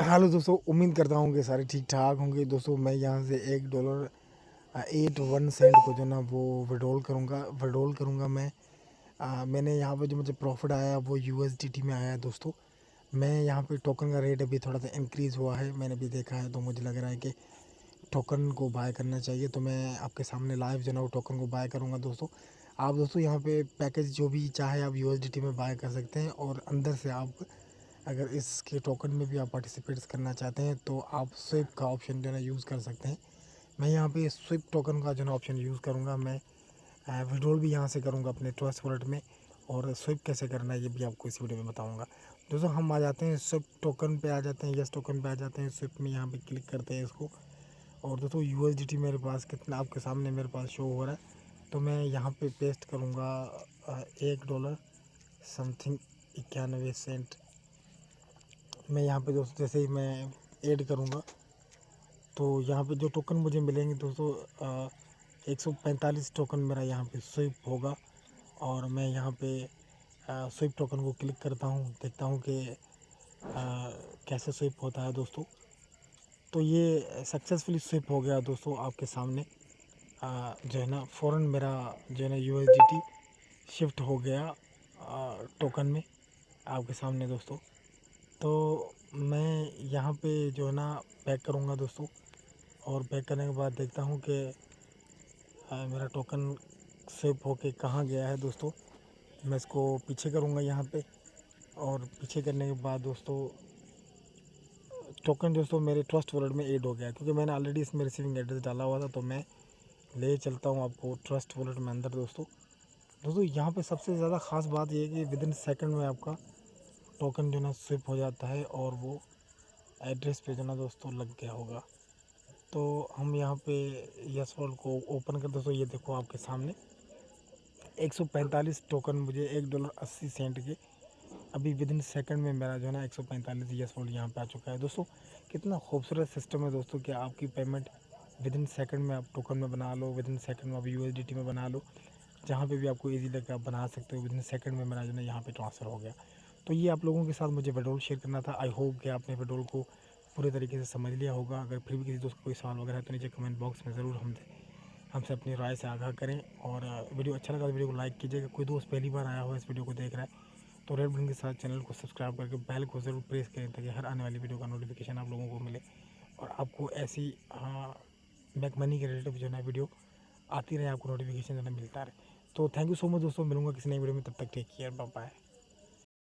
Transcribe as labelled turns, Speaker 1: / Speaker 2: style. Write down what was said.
Speaker 1: Hello दोस्तों, उम्मीद करता हूँ कि सारे ठीक ठाक होंगे। दोस्तों मैं यहाँ से $1 81 सेंट को जो ना वो विड्रॉल करूँगा मैं। मैंने यहाँ पे जो मुझे प्रॉफिट आया वो USDT में आया है दोस्तों। मैं यहाँ पे टोकन का रेट अभी थोड़ा सा इंक्रीज़ हुआ है, मैंने भी देखा है, तो मुझे लग रहा है कि टोकन को बाय करना चाहिए। तो मैं आपके सामने लाइव जो ना वो टोकन को बाय करूँगा दोस्तों। आप दोस्तों यहाँ पे पैकेज जो भी चाहे आप USDT में बाय कर सकते हैं, और अंदर से आप अगर इसके टोकन में भी आप पार्टिसिपेट करना चाहते हैं तो आप स्विप का ऑप्शन जो है यूज़ कर सकते हैं। मैं यहाँ पे स्विप टोकन का जो है ऑप्शन यूज़ करूँगा। मैं विड्रॉल भी यहाँ से करूँगा अपने ट्रस्ट वॉलेट में, और स्विप कैसे करना है ये भी आपको इस वीडियो में बताऊँगा। दोस्तों हम आ जाते हैं स्विप टोकन पे, आ जाते हैं यस टोकन पे, आ जाते हैं स्विप में, यहाँ पे क्लिक करते हैं इसको। और दोस्तों USDT मेरे पास कितना आपके सामने मेरे पास शो हो रहा है, तो मैं यहाँ पे पेस्ट करूँगा $1 समथिंग 91 सेंट। मैं यहाँ पे दोस्तों जैसे ही मैं ऐड करूँगा तो यहाँ पे जो टोकन मुझे मिलेंगे दोस्तों 145 टोकन मेरा यहाँ पे स्विप होगा। और मैं यहाँ पे स्विप टोकन को क्लिक करता हूँ, देखता हूँ कि कैसे स्विप होता है दोस्तों। तो ये सक्सेसफुली स्विप हो गया दोस्तों आपके सामने। जो है ना फ़ौरन मेरा जो है ना USDT शिफ्ट हो गया टोकन में आपके सामने दोस्तों। तो मैं यहाँ पे जो है ना बैक करूँगा दोस्तों, और बैक करने के बाद देखता हूँ कि मेरा टोकन सेव होके कहाँ गया है दोस्तों। मैं इसको पीछे करूँगा यहाँ पे, और पीछे करने के बाद दोस्तों टोकन दोस्तों मेरे ट्रस्ट वॉलेट में ऐड हो गया, क्योंकि मैंने ऑलरेडी इसमें रिसीविंग एड्रेस डाला हुआ था। तो मैं ले चलता हूँ आपको ट्रस्ट वॉलेट में अंदर दोस्तों यहाँ पे सबसे ज़्यादा ख़ास बात ये है कि विदिन सेकंड में आपका टोकन जो ना स्विप हो जाता है, और वो एड्रेस पे जो ना दोस्तों लग गया होगा। तो हम यहाँ पे यस वॉल को ओपन कर दोस्तों, ये देखो आपके सामने 145 टोकन मुझे $1.80 के अभी विदिन सेकंड में मेरा जो है ना 145 यस वॉल यहाँ पे आ चुका है दोस्तों। कितना खूबसूरत सिस्टम है दोस्तों कि आपकी पेमेंट विदिन सेकंड में आप टोकन में बना लो, विदिन सेकंड में आप USDT में बना लो, जहाँ पे भी आपको इजी लगे आप बना सकते हो। विदिन सेकंड में मेरा जो है यहाँ पे ट्रांसफ़र हो गया। तो ये आप लोगों के साथ मुझे विड्रॉल शेयर करना था। आई होप कि आपने विड्रॉल को पूरे तरीके से समझ लिया होगा। अगर फिर भी किसी दोस्त को कोई सवाल वगैरह है तो नीचे कमेंट बॉक्स में ज़रूर हमसे अपनी राय से आगाह करें। और वीडियो अच्छा लगा तो वीडियो को लाइक कीजिएगा। कोई दोस्त पहली बार आया हो इस वीडियो को देख रहा है तो रेड बटन के साथ चैनल को सब्सक्राइब करके बेल को ज़रूर प्रेस करें, ताकि हर आने वाली वीडियो का नोटिफिकेशन आप लोगों को मिले, और आपको ऐसी बैक मनी के रिलेटेड जो है ना वीडियो आती रहे, आपको नोटिफिकेशन जो है मिलता रहे। तो थैंक यू सो मच दोस्तों, मिलूंगा किसी नई वीडियो में, तब तक टेक केयर, बाय बाय।